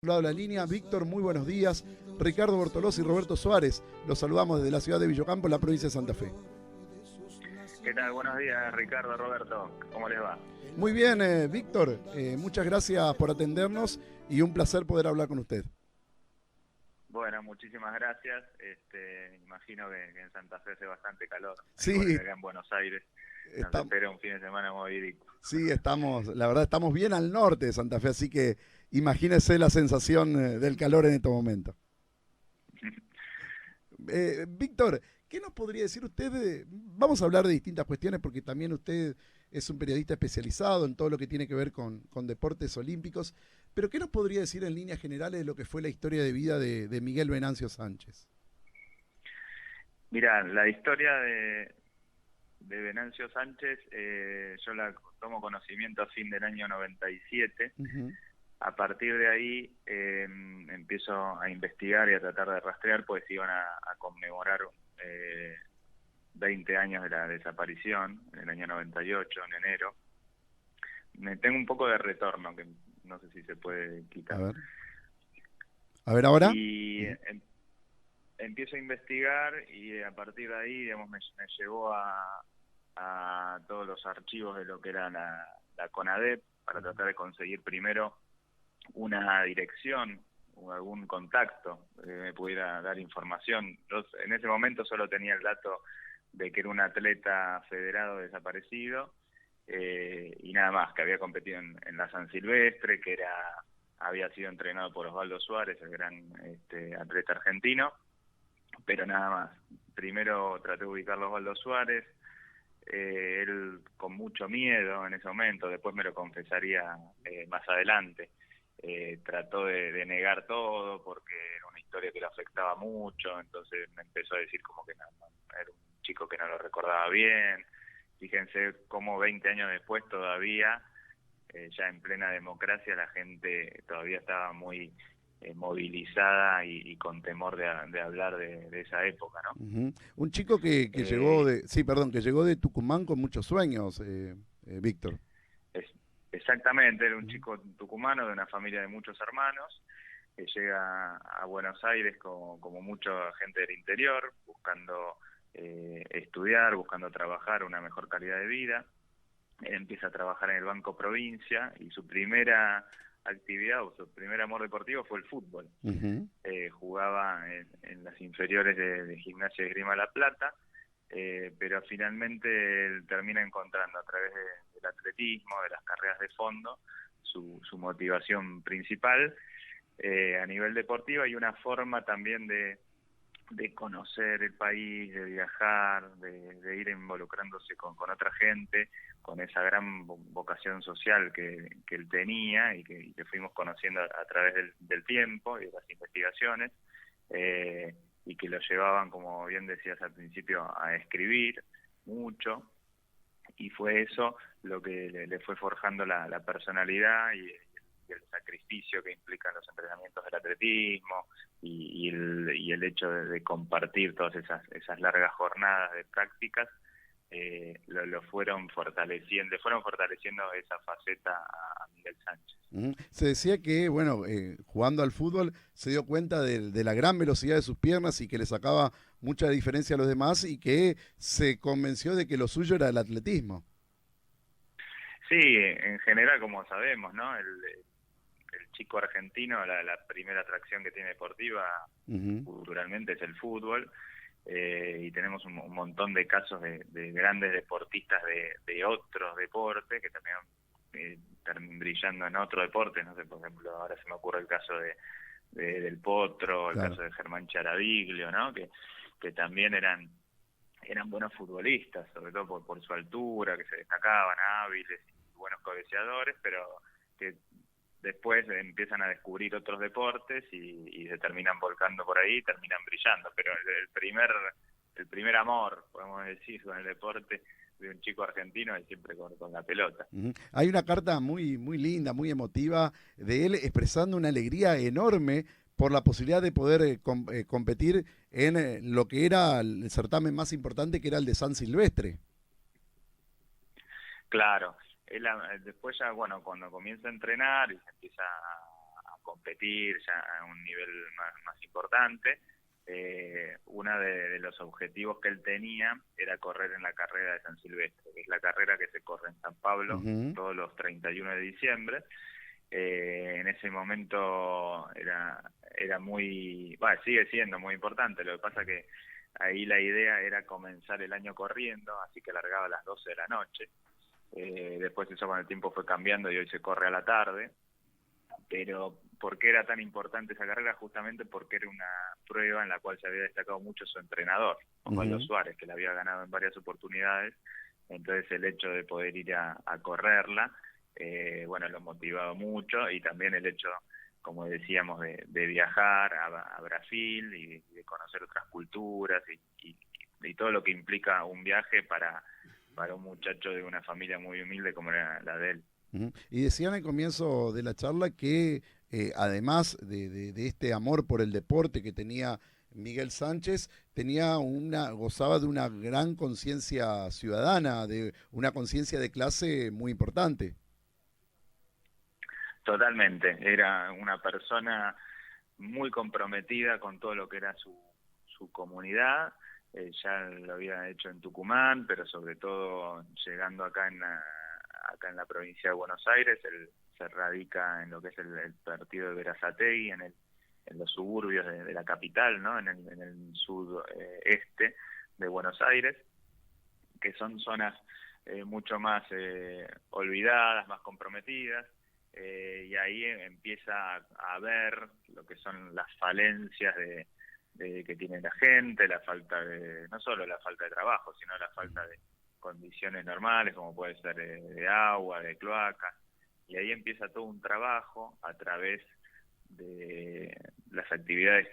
Lado de la línea, Víctor, muy buenos días. Ricardo Bortolós y Roberto Suárez, los saludamos desde la ciudad de Villocampo, en la provincia de Santa Fe. ¿Qué tal? Buenos días, Ricardo, Roberto. ¿Cómo les va? Muy bien, Víctor, muchas gracias por atendernos y un placer poder hablar con usted. Bueno, muchísimas gracias. Imagino que en Santa Fe hace bastante calor, igual Sí, que acá en Buenos Aires. Nos está, espera un fin de semana movidito. sí, la verdad estamos bien al norte de Santa Fe, así que imagínese la sensación del calor en este momento. Víctor, ¿qué nos podría decir usted? Vamos a hablar de distintas cuestiones porque también usted es un periodista especializado en todo lo que tiene que ver con deportes olímpicos, pero ¿qué nos podría decir en líneas generales de lo que fue la historia de vida de Miguel Venancio Sánchez? Mirá, la historia de Venancio Sánchez, yo la tomo conocimiento a fin del año 97. Ujú. A partir de ahí empiezo a investigar y a tratar de rastrear, pues iban a conmemorar 20 años de la desaparición, en el año 98, en enero. Me tengo un poco de retorno, que no sé si se puede A quitar. ver, a ver ahora. Y Ujú. empiezo a investigar y a partir de ahí, digamos, me llevó a todos los archivos de lo que era la CONADEP para tratar de conseguir primero una dirección o algún contacto que me pudiera dar información. Yo en ese momento solo tenía el dato de que era un atleta federado desaparecido y nada más, que había competido en la San Silvestre, que había sido entrenado por Osvaldo Suárez, el gran atleta argentino, pero nada más. Primero traté de ubicarlo a Osvaldo Suárez, él con mucho miedo en ese momento, después me lo confesaría más adelante. Trató de negar todo porque era una historia que le afectaba mucho, entonces me empezó a decir como que era un chico que no lo recordaba bien. Fíjense cómo 20 años después todavía, ya en plena democracia, la gente todavía estaba muy movilizada y con temor de hablar de esa época, ¿no? Ujú. Un chico que llegó Eh, de, sí, perdón, que llegó de Tucumán con muchos sueños, Víctor. es, Exactamente, era un Ujú. chico tucumano de una familia de muchos hermanos que llega a Buenos Aires como mucha gente del interior, buscando estudiar, buscando trabajar, una mejor calidad de vida. Él empieza a trabajar en el Banco Provincia y su primera actividad o su primer amor deportivo fue el fútbol. Ujú. Jugaba en las inferiores de Gimnasia de Esgrima La Plata, pero finalmente él termina encontrando a través del atletismo, de las carreras de fondo, su motivación principal a nivel deportivo y una forma también de conocer el país, de viajar, de ir involucrándose con otra gente, con esa gran vocación social que él tenía y que fuimos conociendo a través del tiempo y de las investigaciones, y que lo llevaban, como bien decías al principio, a escribir mucho, y fue eso lo que le fue forjando la personalidad y el sacrificio que implican los entrenamientos del atletismo y el hecho de compartir todas esas largas jornadas de prácticas, lo fueron fortaleciendo esa faceta a Miguel Sánchez. Ujú. Se decía que, bueno, jugando al fútbol se dio cuenta de la gran velocidad de sus piernas y que le sacaba mucha diferencia a los demás y que se convenció de que lo suyo era el atletismo. Sí, en general, como sabemos, ¿no? El chico argentino, la primera atracción que tiene deportiva Ujú. culturalmente es el fútbol, y tenemos un montón de casos de grandes deportistas de otros deportes que también están brillando en otro deporte. No sé, por ejemplo, ahora se me ocurre el caso del Potro, el Claro. caso de Germán Charaviglio, ¿no? Que también eran buenos futbolistas, sobre todo por su altura, que se destacaban, hábiles y buenos cabeceadores, pero que después empiezan a descubrir otros deportes y se terminan volcando por ahí y terminan brillando. Pero el primer amor, podemos decir, con el deporte de un chico argentino es siempre con la pelota. Ujú. Hay una carta muy, muy linda, muy emotiva de él expresando una alegría enorme por la posibilidad de poder competir en lo que era el certamen más importante, que era el de San Silvestre. Claro, después ya, bueno, cuando comienza a entrenar y se empieza a competir ya a un nivel más importante. Uno de los objetivos que él tenía era correr en la carrera de San Silvestre, que es la carrera que se corre en San Pablo todos los 31 de diciembre. En ese momento era muy, sigue siendo muy importante. Lo que pasa que ahí la idea era comenzar el año corriendo, así que largaba a las 12 de la noche. Después eso con el tiempo fue cambiando y hoy se corre a la tarde. Pero ¿por qué era tan importante esa carrera? Justamente porque era una prueba en la cual se había destacado mucho su entrenador, Osvaldo Suárez, que la había ganado en varias oportunidades. Entonces el hecho de poder ir a correrla, lo motivaba mucho, y también el hecho, como decíamos, de viajar a Brasil y de conocer otras culturas y todo lo que implica un viaje para un muchacho de una familia muy humilde como era la de él. Y decían al comienzo de la charla que además de este amor por el deporte que tenía Miguel Sánchez, gozaba de una gran conciencia ciudadana, de una conciencia de clase muy importante. Totalmente, era una persona muy comprometida con todo lo que era su comunidad. Ya lo había hecho en Tucumán, pero sobre todo llegando acá en la provincia de Buenos Aires. Él se radica en lo que es el partido de Berazategui, en los suburbios de la capital, ¿no? En el sudeste de Buenos Aires, que son zonas mucho más olvidadas, más comprometidas. Y ahí empieza a ver lo que son las falencias que tiene la gente, la falta no solo la falta de trabajo, sino la falta de condiciones normales, como puede ser de agua, de cloaca. Y ahí empieza todo un trabajo a través de las actividades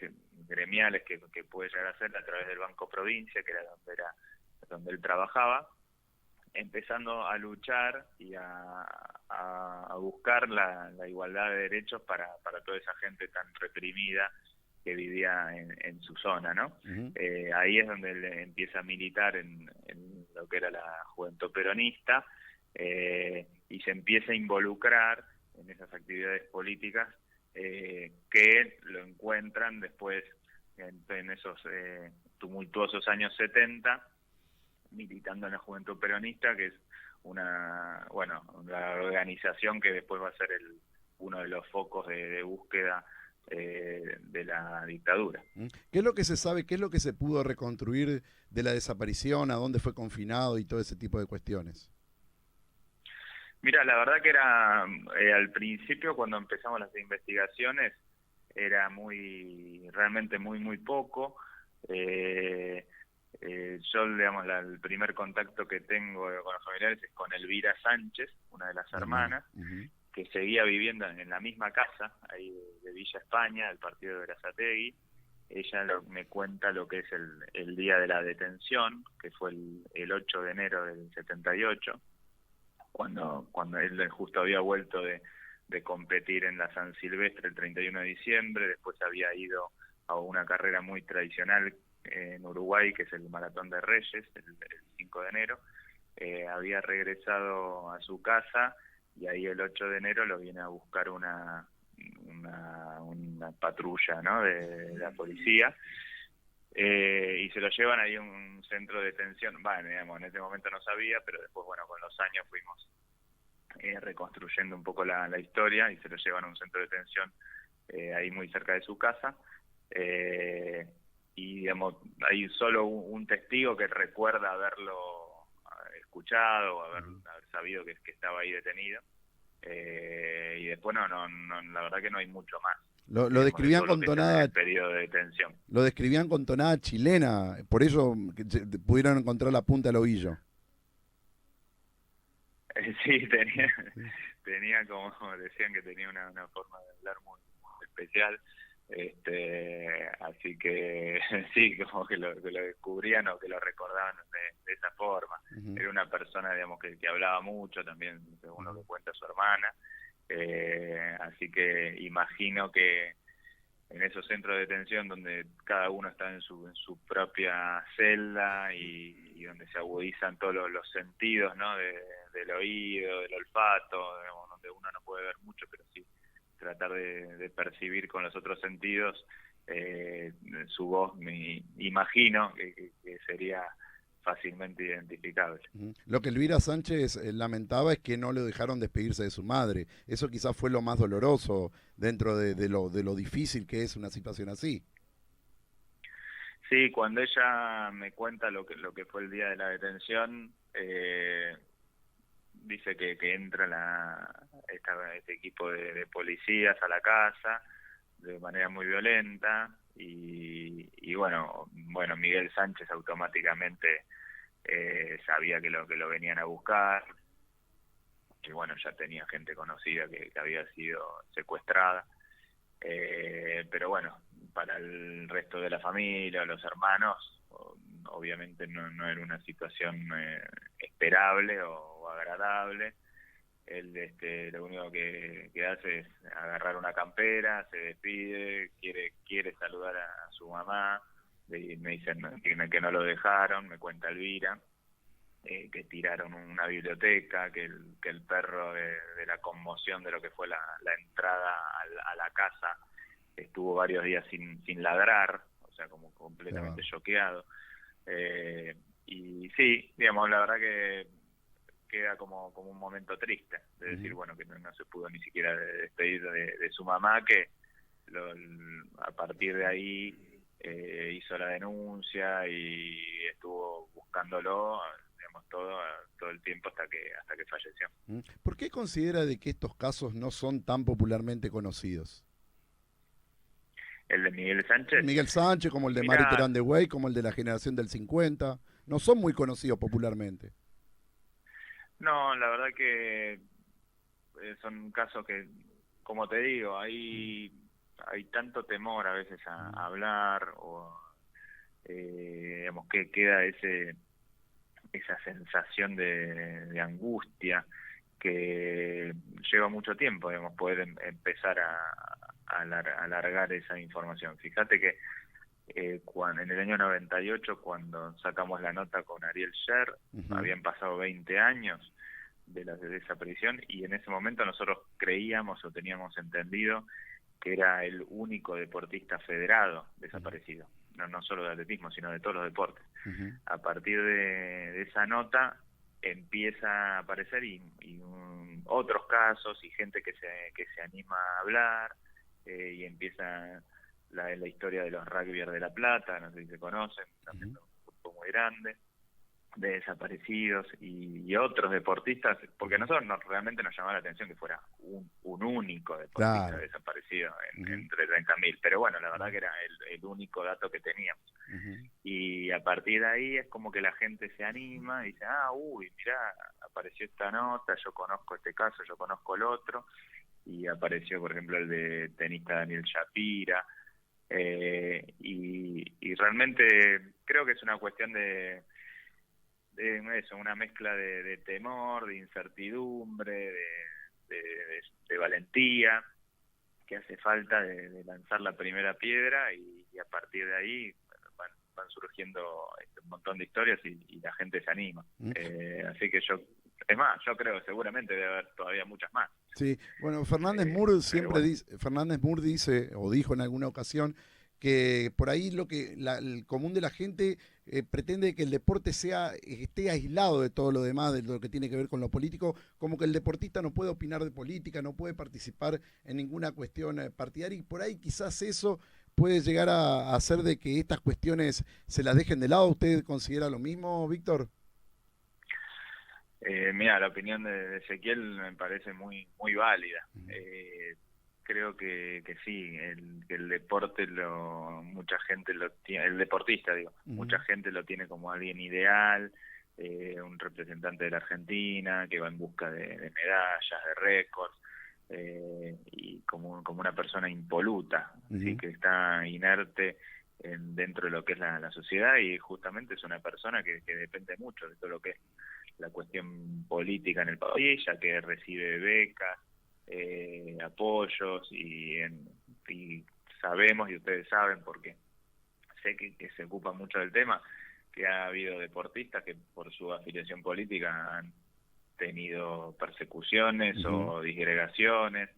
gremiales que puede llegar a hacer a través del Banco Provincia, que era donde él trabajaba, empezando a luchar y a buscar la igualdad de derechos para toda esa gente tan reprimida que vivía en su zona, ¿no? Ahí es donde él empieza a militar en lo que era la Juventud Peronista, y se empieza a involucrar en esas actividades políticas que lo encuentran después en esos tumultuosos años 70, militando en la Juventud Peronista, que es una organización que después va a ser uno de los focos de búsqueda de la dictadura. ¿Qué es lo que se sabe, qué es lo que se pudo reconstruir de la desaparición, a dónde fue confinado y todo ese tipo de cuestiones? Mira, la verdad que era al principio, cuando empezamos las investigaciones, era realmente muy poco. Yo, digamos, el primer contacto que tengo con los familiares es con Elvira Sánchez, una de las hermanas, que seguía viviendo en la misma casa, ahí de Villa España, del partido de Berazategui. Ella me cuenta lo que es el día de la detención, que fue el 8 de enero del 78, cuando él justo había vuelto de competir en la San Silvestre el 31 de diciembre, después había ido a una carrera muy tradicional en Uruguay, que es el Maratón de Reyes, el 5 de enero. Había regresado a su casa y ahí el 8 de enero lo viene a buscar una patrulla, ¿no?, de la policía, y se lo llevan ahí a un centro de detención. Digamos, en ese momento no sabía, pero después, con los años fuimos reconstruyendo un poco la historia, y se lo llevan a un centro de detención ahí muy cerca de su casa. Y digamos, hay solo un testigo que recuerda haberlo escuchado, haber sabido que estaba ahí detenido, y después no, la verdad que no hay mucho más. Lo describían con tonada, periodo de detención. Lo describían con tonada chilena, por eso pudieron encontrar la punta del ovillo. Sí, tenía como decían, que tenía una forma de hablar muy especial. Así que sí, como que lo descubrían o que lo recordaban de esa forma. Era una persona, digamos, que hablaba mucho también, según lo que cuenta su hermana. Así que imagino que en esos centros de detención donde cada uno está en su propia celda y donde se agudizan todos los sentidos, ¿no?, del oído, del olfato, digamos, donde uno no puede ver mucho, pero sí tratar de percibir con los otros sentidos su voz, me imagino que sería fácilmente identificable. Lo que Elvira Sánchez lamentaba es que no le dejaron despedirse de su madre. Eso quizás fue lo más doloroso dentro de lo difícil que es una situación así. Sí, cuando ella me cuenta lo que fue el día de la detención, dice que entra este equipo de policías a la casa de manera muy violenta y bueno, Miguel Sánchez automáticamente sabía que lo venían a buscar, que bueno, ya tenía gente conocida que había sido secuestrada, pero bueno, para el resto de la familia, los hermanos, obviamente no era una situación esperable o agradable. Él lo único que hace es agarrar una campera, se despide, quiere saludar a su mamá, y me dicen que no lo dejaron, me cuenta Elvira, que tiraron una biblioteca, que el perro de la conmoción de lo que fue la entrada a la casa estuvo varios días sin ladrar, o sea, como completamente choqueado. Y sí, digamos, la verdad que queda como un momento triste, de decir, bueno, que no se pudo ni siquiera despedir de su mamá, que a partir de ahí hizo la denuncia y estuvo buscándolo, digamos, todo el tiempo hasta que falleció. ¿Por qué considera de que estos casos no son tan popularmente conocidos? ¿El de Miguel Sánchez? Miguel Sánchez, como el de Marie Terán de Güey, como el de la generación del 50, no son muy conocidos popularmente. No, la verdad que son casos que, como te digo, hay tanto temor a veces a hablar, o digamos que queda esa sensación de angustia que lleva mucho tiempo, digamos, poder empezar a alargar esa información. Fíjate que en el año 98, cuando sacamos la nota con Ariel Sher, habían pasado 20 años de la desaparición, y en ese momento nosotros creíamos o teníamos entendido que era el único deportista federado desaparecido, no solo de atletismo, sino de todos los deportes. A partir de esa nota empieza a aparecer otros casos y gente que se anima a hablar, y empieza la historia de los rugbyers de La Plata, no sé si se conocen, también un grupo muy grande de desaparecidos y otros deportistas, porque a nosotros realmente nos llamaba la atención que fuera un único deportista desaparecido entre 30.000, pero bueno, la verdad que era el único dato que teníamos. Y a partir de ahí es como que la gente se anima y dice, mirá, apareció esta nota, yo conozco este caso, yo conozco el otro, y apareció, por ejemplo, el de tenista Daniel Shapira, y realmente creo que es una cuestión de eso, una mezcla de temor, de incertidumbre, de valentía, que hace falta de lanzar la primera piedra, y a partir de ahí van surgiendo un montón de historias y la gente se anima. Así que yo creo seguramente debe haber todavía muchas más. Sí, bueno, Fernández Mur siempre dice, Fernández Mur dice, o dijo en alguna ocasión, que por ahí el común de la gente pretende que el deporte esté aislado de todo lo demás, de lo que tiene que ver con lo político, como que el deportista no puede opinar de política, no puede participar en ninguna cuestión partidaria, y por ahí quizás eso puede llegar a hacer de que estas cuestiones se las dejen de lado. ¿Usted considera lo mismo, Víctor? Mira, la opinión de Ezequiel me parece muy válida. Creo que sí, que el deporte mucha gente lo tiene, el deportista digo, mucha gente lo tiene como alguien ideal, un representante de la Argentina que va en busca de medallas, de récords, y como una persona impoluta, ¿sí? Que está inerte dentro de lo que es la sociedad, y justamente es una persona que depende mucho de todo lo que es la cuestión política en el país, ya que recibe becas, apoyos, y sabemos, y ustedes saben, porque sé que se ocupa mucho del tema, que ha habido deportistas que por su afiliación política han tenido persecuciones o disgregaciones,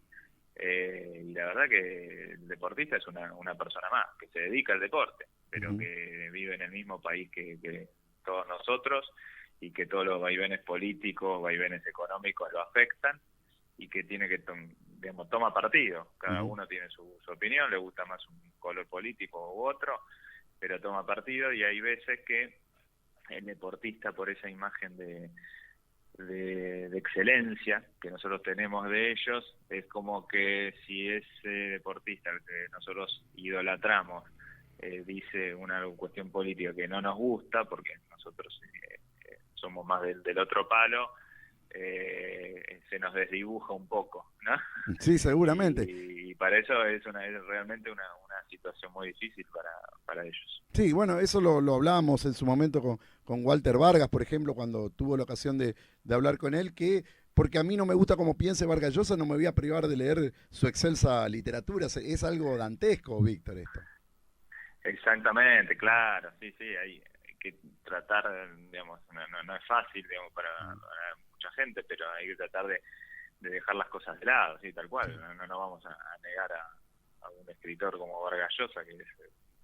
y la verdad que el deportista es una persona más, que se dedica al deporte, pero que vive en el mismo país que todos nosotros, y que todos los vaivenes políticos, vaivenes económicos lo afectan, y que tiene que digamos, toma partido. Cada uno tiene su opinión, le gusta más un color político u otro, pero toma partido, y hay veces que el deportista, por esa imagen de excelencia que nosotros tenemos de ellos, es como que si ese deportista al que nosotros idolatramos dice una cuestión política que no nos gusta, porque nosotros somos más del otro palo, se nos desdibuja un poco, ¿no? Sí, seguramente. Y para eso es realmente una situación muy difícil para ellos. Sí, bueno, eso lo hablábamos en su momento con Walter Vargas, por ejemplo, cuando tuvo la ocasión de hablar con él, que porque a mí no me gusta como piense Vargas Llosa, no me voy a privar de leer su excelsa literatura. Es algo dantesco, Víctor, esto. Exactamente, claro, sí, hay que tratar, digamos, no es fácil, digamos, para mucha gente, pero hay que tratar de dejar las cosas de lado, sí, tal cual. No vamos a negar a un escritor como Vargas Llosa, que es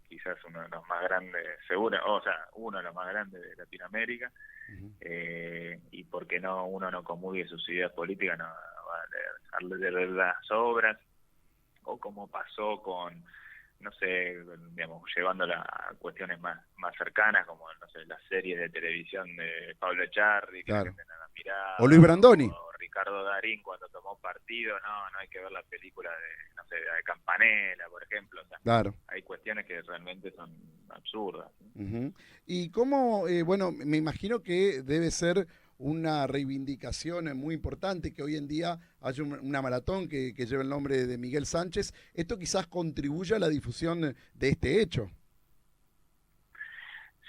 quizás uno de los más grandes, seguro, o sea, uno de los más grandes de Latinoamérica, y porque uno no comulgue sus ideas políticas, no va a leer las obras, o como pasó con, no sé, digamos, llevándola a cuestiones más cercanas, como, no sé, las series de televisión de Pablo Echarri, que la gente no la miraba, o Luis Brandoni, o Ricardo Darín cuando tomó partido. No hay que ver la película de, no sé, de Campanella, por ejemplo. O sea, claro. hay cuestiones que realmente son absurdas. Y cómo, bueno, me imagino que debe ser una reivindicación muy importante que hoy en día haya una maratón que lleva el nombre de Miguel Sánchez. Esto quizás contribuya a la difusión de este hecho.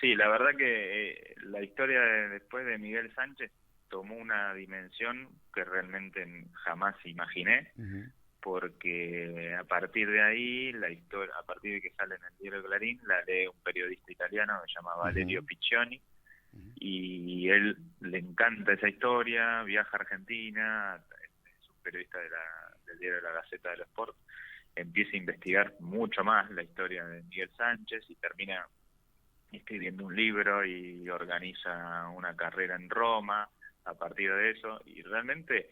Sí, la verdad que la historia después de Miguel Sánchez tomó una dimensión que realmente jamás imaginé, porque a partir de ahí, la historia, a partir de que sale en el diario Clarín, la lee un periodista italiano que se llama Valerio Piccioni, y él le encanta esa historia, viaja a Argentina, es un periodista del diario La Gaceta dello Sport, empieza a investigar mucho más la historia de Miguel Sánchez y termina escribiendo un libro y organiza una carrera en Roma a partir de eso, y realmente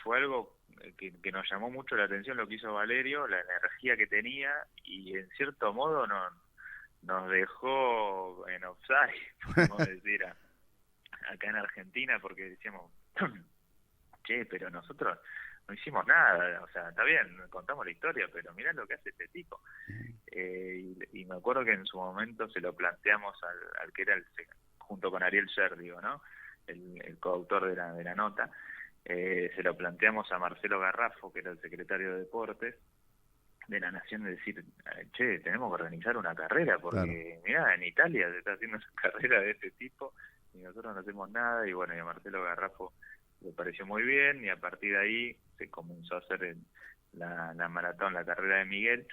fue algo que nos llamó mucho la atención lo que hizo Valerio, la energía que tenía, y en cierto modo nos dejó en offside, podemos decir, acá en Argentina, porque decíamos, che, pero nosotros no hicimos nada, o sea, está bien, contamos la historia, pero mirá lo que hace este tipo. Y me acuerdo que en su momento se lo planteamos al que era junto con Ariel Sher, ¿no? El coautor de la nota, se lo planteamos a Marcelo Garrafo, que era el secretario de Deportes de la Nación, de decir, che, tenemos que organizar una carrera, porque mirá, en Italia se está haciendo una carrera de este tipo y nosotros no hacemos nada. Y bueno, y a Marcelo Garrafo le pareció muy bien, y a partir de ahí se comenzó a hacer la maratón, la carrera de Miguel,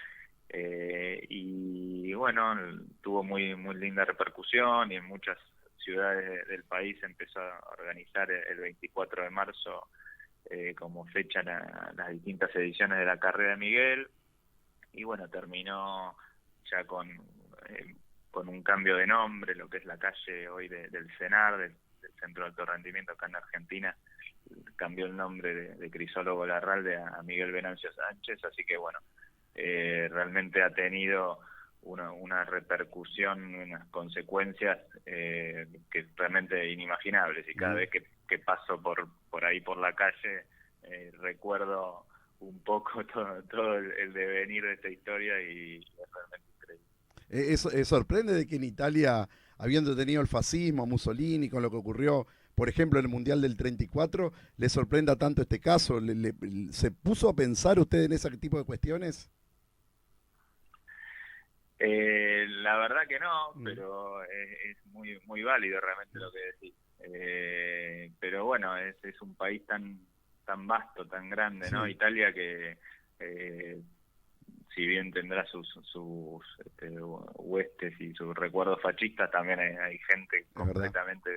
y bueno, tuvo muy linda repercusión, y en muchas ciudades del país empezó a organizar el 24 de marzo como fecha las distintas ediciones de la carrera de Miguel. Y bueno, terminó ya con un cambio de nombre, lo que es la calle hoy del CENAR, del Centro de Alto Rendimiento acá en Argentina, cambió el nombre de Crisólogo Larralde a Miguel Venancio Sánchez, así que bueno, realmente ha tenido una repercusión, unas consecuencias que realmente inimaginables, y cada vez que paso por ahí por la calle recuerdo un poco todo el devenir de esta historia, y es realmente increíble. Sorprende de que en Italia, habiendo tenido el fascismo, Mussolini, con lo que ocurrió, por ejemplo, en el Mundial del 34, le sorprenda tanto este caso. ¿Se puso a pensar usted en ese tipo de cuestiones? La verdad que no, pero es muy válido realmente lo que decís. Pero bueno, es un país tan vasto, tan grande, ¿no? Italia, que si bien tendrá sus huestes y sus recuerdos fascistas, también hay gente completamente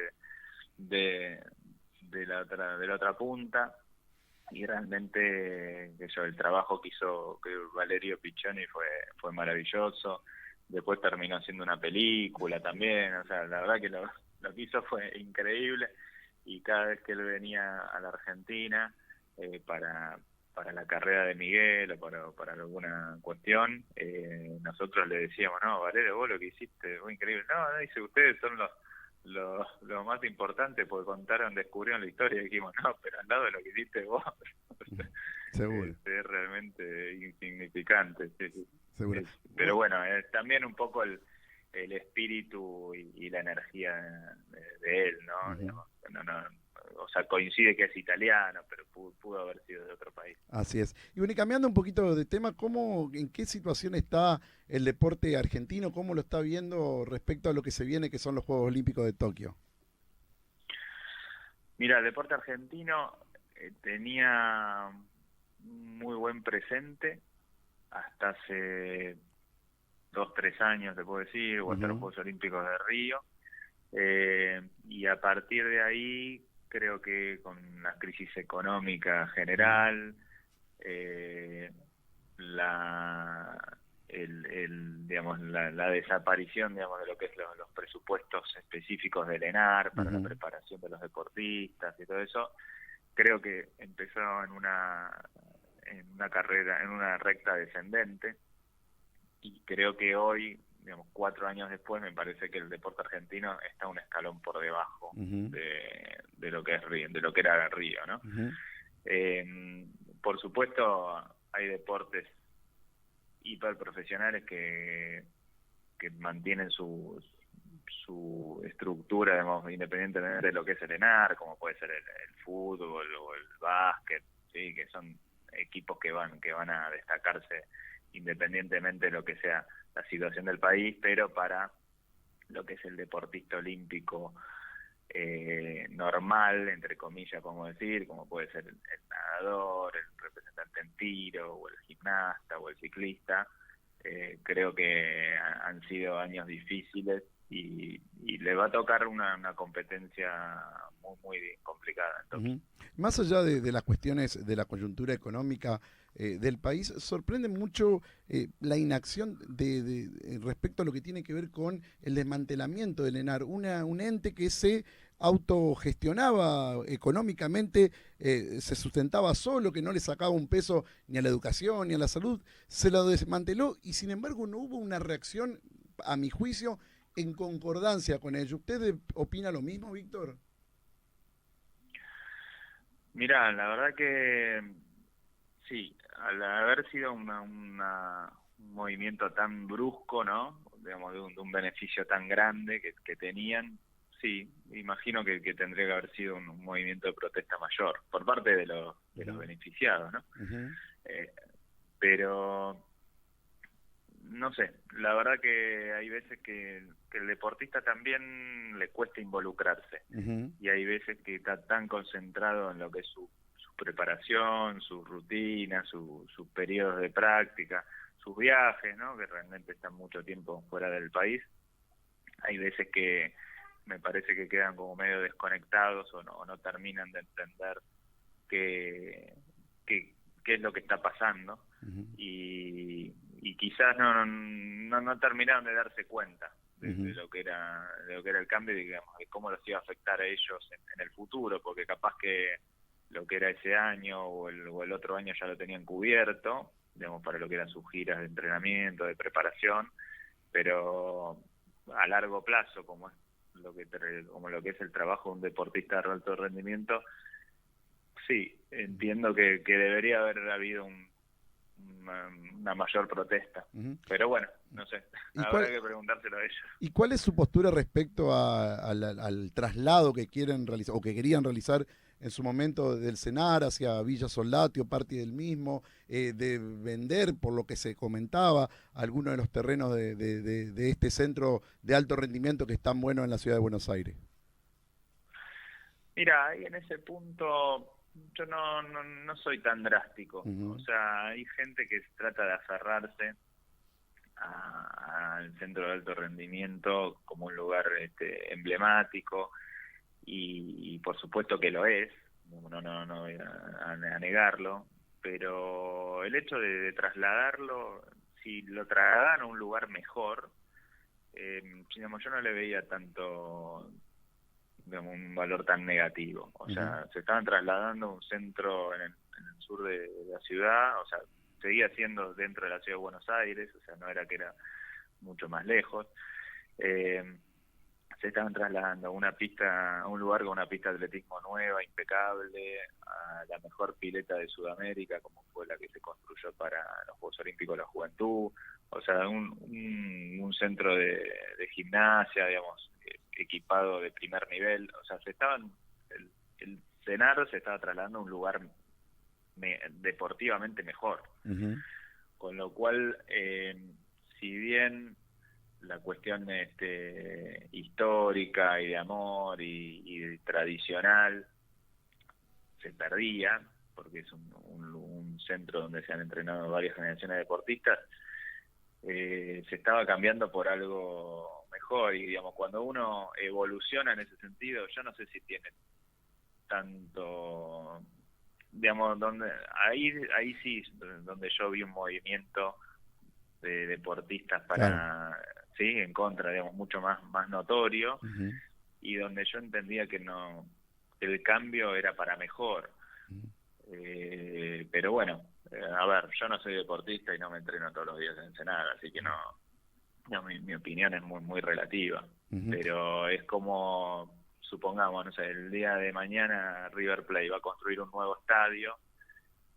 de la otra punta. y realmente el trabajo que hizo Valerio Piccioni fue maravilloso. Después terminó haciendo una película también, o sea, la verdad que lo que hizo fue increíble, y cada vez que él venía a la Argentina para la carrera de Miguel o para alguna cuestión, nosotros le decíamos, no, Valerio, vos lo que hiciste fue increíble. No, dice, ustedes son los más importantes porque descubrieron la historia, y dijimos, no, pero al lado de lo que hiciste vos, Seguro. es realmente insignificante. Sí, sí. Seguro. Pero bueno, es también un poco el espíritu y la energía de él, ¿no? Uh-huh. Digamos, o sea, coincide que es italiano, pero pudo haber sido de otro país. Así es. Y bueno, y cambiando un poquito de tema, ¿en qué situación está el deporte argentino? ¿Cómo lo está viendo respecto a lo que se viene, que son los Juegos Olímpicos de Tokio? Mira, el deporte argentino tenía muy buen presente hasta hace 2-3 años, te puedo decir, o hasta los Juegos Olímpicos de Río. Y a partir de ahí, creo que con la crisis económica general, digamos, la desaparición, digamos, de lo que es los presupuestos específicos del ENAR para la preparación de los deportistas y todo eso, creo que empezó en una carrera, en una recta descendente, y creo que hoy, digamos, 4 años después, me parece que el deporte argentino está un escalón por debajo de lo que es Río, de lo que era Río, ¿no? Por supuesto, hay deportes hiperprofesionales que mantienen su estructura, digamos, independientemente de lo que es el ENAR, como puede ser el fútbol o el básquet, sí, que son equipos que van a destacarse independientemente de lo que sea la situación del país, pero para lo que es el deportista olímpico normal, entre comillas, podemos decir, como puede ser el nadador, el representante en tiro, o el gimnasta, o el ciclista, creo que han sido años difíciles, y le va a tocar una competencia muy, muy complicada. Más allá de las cuestiones de la coyuntura económica del país, sorprende mucho la inacción respecto a lo que tiene que ver con el desmantelamiento del ENAR, un ente que se autogestionaba económicamente, se sustentaba solo, que no le sacaba un peso ni a la educación ni a la salud, se lo desmanteló, y sin embargo no hubo una reacción, a mi juicio, en concordancia con ello. ¿Usted opina lo mismo, Víctor? Mirá, la verdad que sí, al haber sido un movimiento tan brusco, ¿no? Digamos, de un beneficio tan grande que tenían, sí, imagino que tendría que haber sido un movimiento de protesta mayor por parte de los beneficiados, ¿no? Pero no sé, la verdad que hay veces que el deportista también le cuesta involucrarse, y hay veces que está tan concentrado en lo que es su preparación, su rutina, sus periodos de práctica, sus viajes, ¿no? Que realmente están mucho tiempo fuera del país. Hay veces que me parece que quedan como medio desconectados, o no terminan de entender qué es lo que está pasando, y quizás no terminaron de darse cuenta de lo que era el cambio, digamos, de cómo los iba a afectar a ellos en el futuro, porque capaz que lo que era ese año o el otro año ya lo tenían cubierto, digamos, para lo que eran sus giras de entrenamiento, de preparación, pero a largo plazo, como es lo que es el trabajo de un deportista de alto rendimiento, sí, entiendo que debería haber habido una mayor protesta. Pero bueno, no sé, habrá que preguntárselo a ellos. ¿Y cuál es su postura respecto al traslado que quieren realizar, o que querían realizar en su momento, del CENAR hacia Villa Soldati o parte del mismo, de vender, por lo que se comentaba, algunos de los terrenos de este centro de alto rendimiento que es tan bueno en la ciudad de Buenos Aires? Mira, ahí en ese punto yo no soy tan drástico. O sea, hay gente que trata de aferrarse al centro de alto rendimiento como un lugar emblemático, y por supuesto que lo es, no voy a negarlo, pero el hecho de trasladarlo, si lo trasladan a un lugar mejor, digamos, yo no le veía tanto, digamos, un valor tan negativo. O sea, se estaban trasladando a un centro en el sur de la ciudad, o sea, seguía siendo dentro de la ciudad de Buenos Aires, o sea, no era que era mucho más lejos. Se estaban trasladando a una pista, a un lugar con una pista de atletismo nueva, impecable, a la mejor pileta de Sudamérica, como fue la que se construyó para los Juegos Olímpicos de la Juventud, o sea, un centro de gimnasia, digamos, equipado de primer nivel, o sea, el CENAR se estaba trasladando a un lugar deportivamente mejor, con lo cual, si bien la cuestión histórica y de amor y tradicional se perdía, porque es un centro donde se han entrenado varias generaciones de deportistas, se estaba cambiando por algo mejor. Y digamos, cuando uno evoluciona en ese sentido, yo no sé si tiene tanto, digamos, ahí sí donde yo vi un movimiento de deportistas para, sí, en contra, digamos, mucho más notorio, y donde yo entendía que no, el cambio era para mejor. Pero bueno, a ver, yo no soy deportista y no me entreno todos los días en Ensenada, así que no, mi opinión es muy relativa, pero es como, supongamos, no sé, el día de mañana River Plate va a construir un nuevo estadio,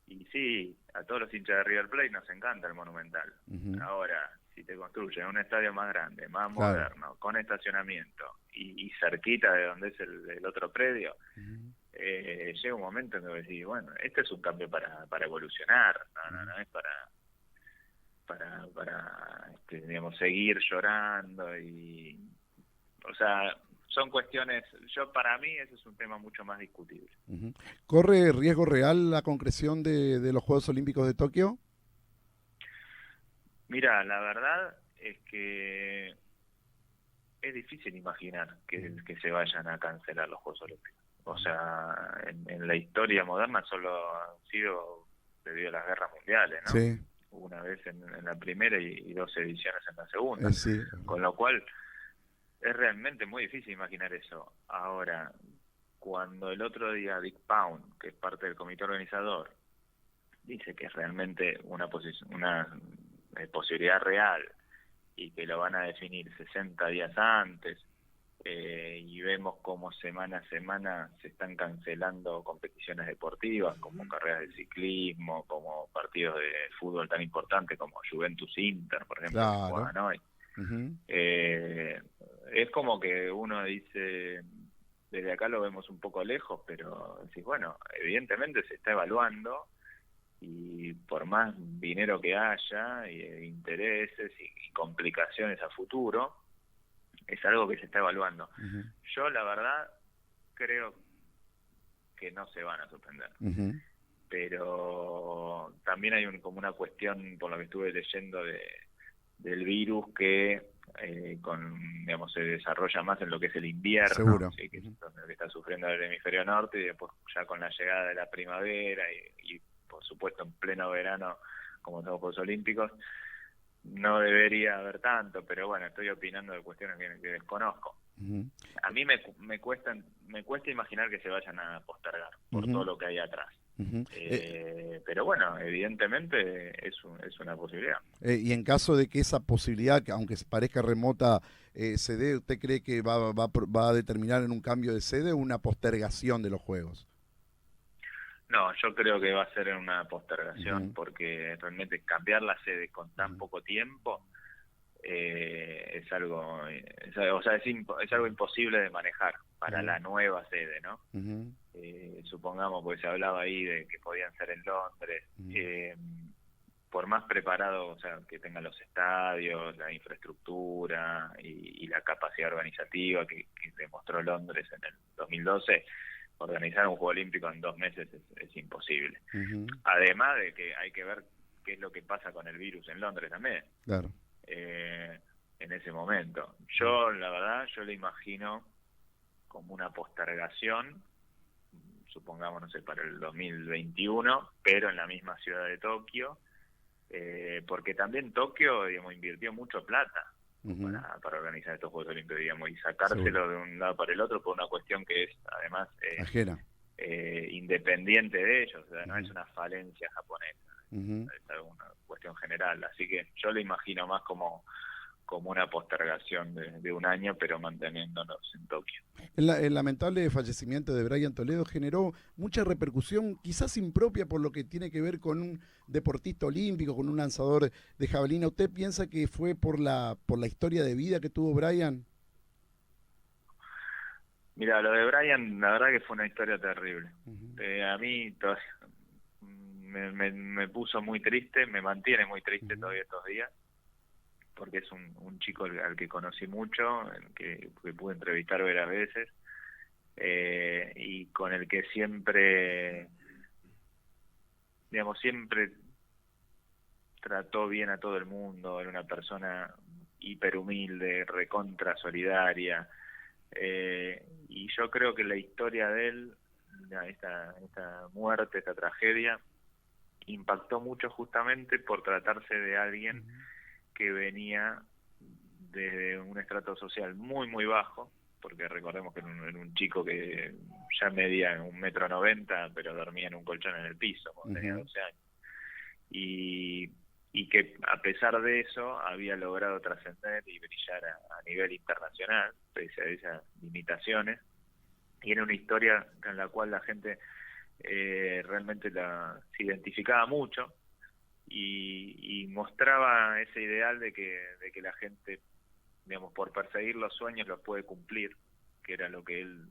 y sí, a todos los hinchas de River Plate nos encanta el Monumental. Ahora, si te construyen un estadio más grande, más moderno, con estacionamiento y cerquita de donde es el otro predio, llega un momento en que decís, bueno, este es un cambio para evolucionar, no es para digamos, seguir llorando. Y o sea, son cuestiones, para mí ese es un tema mucho más discutible. ¿Corre riesgo real la concreción de los Juegos Olímpicos de Tokio? Mira, la verdad es que es difícil imaginar que se vayan a cancelar los Juegos Olímpicos. O sea, en la historia moderna solo han sido debido a las guerras mundiales, ¿no? Sí. Una vez en la primera y 2 ediciones en la segunda. Sí. Con lo cual es realmente muy difícil imaginar eso. Ahora, cuando el otro día Dick Pound, que es parte del comité organizador, dice que es realmente una posibilidad real y que lo van a definir 60 días antes, y vemos como semana a semana se están cancelando competiciones deportivas como carreras de ciclismo, como partidos de fútbol tan importantes como Juventus-Inter, por ejemplo, que juegan hoy. Es como que uno dice, desde acá lo vemos un poco lejos, pero decís, bueno, evidentemente se está evaluando, y por más dinero que haya, y intereses y complicaciones a futuro, es algo que se está evaluando. Yo, la verdad, creo que no se van a suspender. Pero también hay como una cuestión, por lo que estuve leyendo, del virus que digamos, se desarrolla más en lo que es el invierno, ¿sí? Que es donde está sufriendo el hemisferio norte, y después ya con la llegada de la primavera y por supuesto en pleno verano, como son los Juegos Olímpicos, no debería haber tanto, pero bueno, estoy opinando de cuestiones que desconozco. A mí me cuesta imaginar que se vayan a postergar por todo lo que hay atrás. Pero bueno, evidentemente es una posibilidad. Y en caso de que esa posibilidad, que aunque parezca remota, se dé, ¿usted cree que va a determinar en un cambio de sede o una postergación de los Juegos? No, yo creo que va a ser en una postergación, porque realmente cambiar la sede con tan poco tiempo es algo, o sea, es algo imposible de manejar para la nueva sede, ¿no? Supongamos, porque se hablaba ahí de que podían ser en Londres, por más preparado, o sea, que tengan los estadios, la infraestructura y la capacidad organizativa que demostró Londres en el 2012, organizar un Juego Olímpico en 2 meses es imposible. Además de que hay que ver qué es lo que pasa con el virus en Londres también. Claro. En ese momento. Yo, la verdad, yo le imagino como una postergación, supongamos, no sé, para el 2021, pero en la misma ciudad de Tokio, porque también Tokio, digamos, invirtió mucho plata para organizar estos Juegos Olímpicos, digamos, y sacárselo de un lado para el otro por una cuestión que es, además, ajena, independiente de ellos, o sea, no es una falencia japonesa, es una cuestión general, así que yo lo imagino más como una postergación de un año, pero manteniéndonos en Tokio. El lamentable fallecimiento de Brian Toledo generó mucha repercusión, quizás impropia por lo que tiene que ver con un deportista olímpico, con un lanzador de jabalina. ¿Usted piensa que fue por la historia de vida que tuvo Brian? Mira, lo de Brian, la verdad que fue una historia terrible. A mí me puso muy triste, me mantiene muy triste todavía estos días, porque es un chico al que conocí mucho, que pude entrevistar varias veces, y con el que siempre, digamos, siempre trató bien a todo el mundo, era una persona hiper humilde, recontra solidaria, y yo creo que la historia de él, esta muerte, esta tragedia, impactó mucho justamente por tratarse de alguien que venía de un estrato social muy, muy bajo, porque recordemos que era un chico que ya medía 1,90 m, pero dormía en un colchón en el piso cuando tenía 12 años. Y que a pesar de eso había logrado trascender y brillar a nivel internacional, pese a esas limitaciones. Y era una historia en la cual la gente realmente se identificaba mucho, y mostraba ese ideal de que la gente, digamos, por perseguir los sueños los puede cumplir, que era lo que él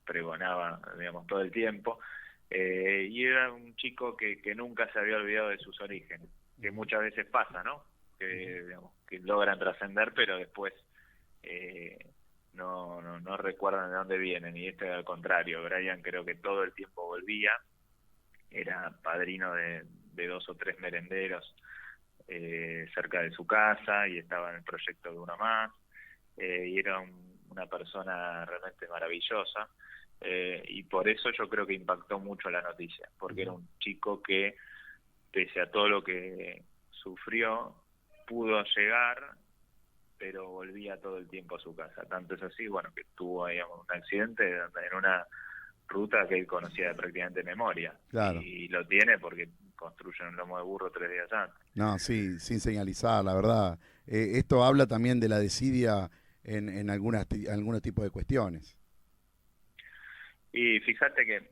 pregonaba, digamos, todo el tiempo. Y era un chico que nunca se había olvidado de sus orígenes, que muchas veces pasa, ¿no? Que, digamos, que logran trascender, pero después no recuerdan de dónde vienen, y esto al contrario. Brian creo que todo el tiempo volvía, era padrino de 2 o 3 merenderos cerca de su casa, y estaba en el proyecto de uno más, y era una persona realmente maravillosa, y por eso yo creo que impactó mucho la noticia, porque era un chico que, pese a todo lo que sufrió, pudo llegar, pero volvía todo el tiempo a su casa. Tanto es así, bueno, que tuvo, digamos, un accidente en una ruta que él conocía de prácticamente memoria. Claro. Y lo tiene porque construyen un lomo de burro 3 días antes. No, sí, sin señalizar, la verdad. Esto habla también de la desidia en algunos tipos de cuestiones. Y fíjate que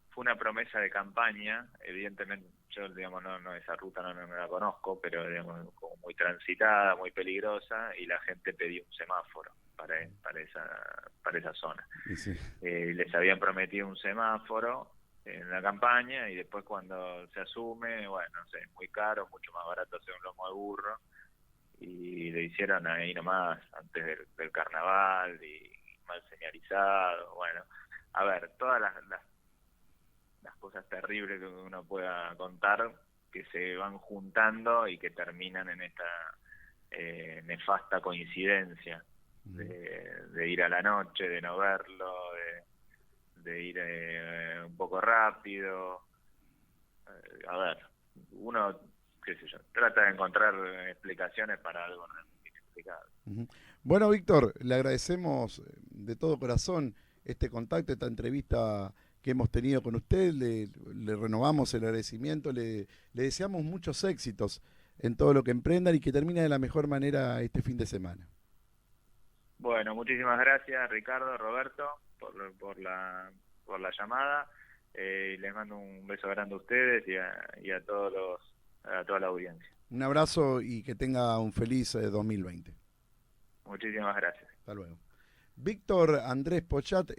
fue una promesa de campaña, evidentemente. Yo, digamos, no esa ruta no la conozco, pero, digamos, como muy transitada, muy peligrosa, y la gente pedía un semáforo para esa zona. Sí. Les habían prometido un semáforo en la campaña, y después cuando se asume, bueno, no sé, muy caro, mucho más barato hacer un lomo de burro, y lo hicieron ahí nomás, antes del carnaval, y mal señalizado. Bueno, a ver, todas las cosas terribles que uno pueda contar, que se van juntando y que terminan en esta nefasta coincidencia de ir a la noche, de no verlo, de ir un poco rápido. A ver, uno, qué sé yo, trata de encontrar explicaciones para algo inexplicable. Bueno, Víctor, le agradecemos de todo corazón este contacto, esta entrevista que hemos tenido con usted. Le renovamos el agradecimiento, le deseamos muchos éxitos en todo lo que emprendan y que termine de la mejor manera este fin de semana. Bueno, muchísimas gracias, Ricardo, Roberto, por la llamada. Les mando un beso grande a ustedes y a toda la audiencia. Un abrazo y que tenga un feliz 2020. Muchísimas gracias. Hasta luego. Víctor Andrés Pochat,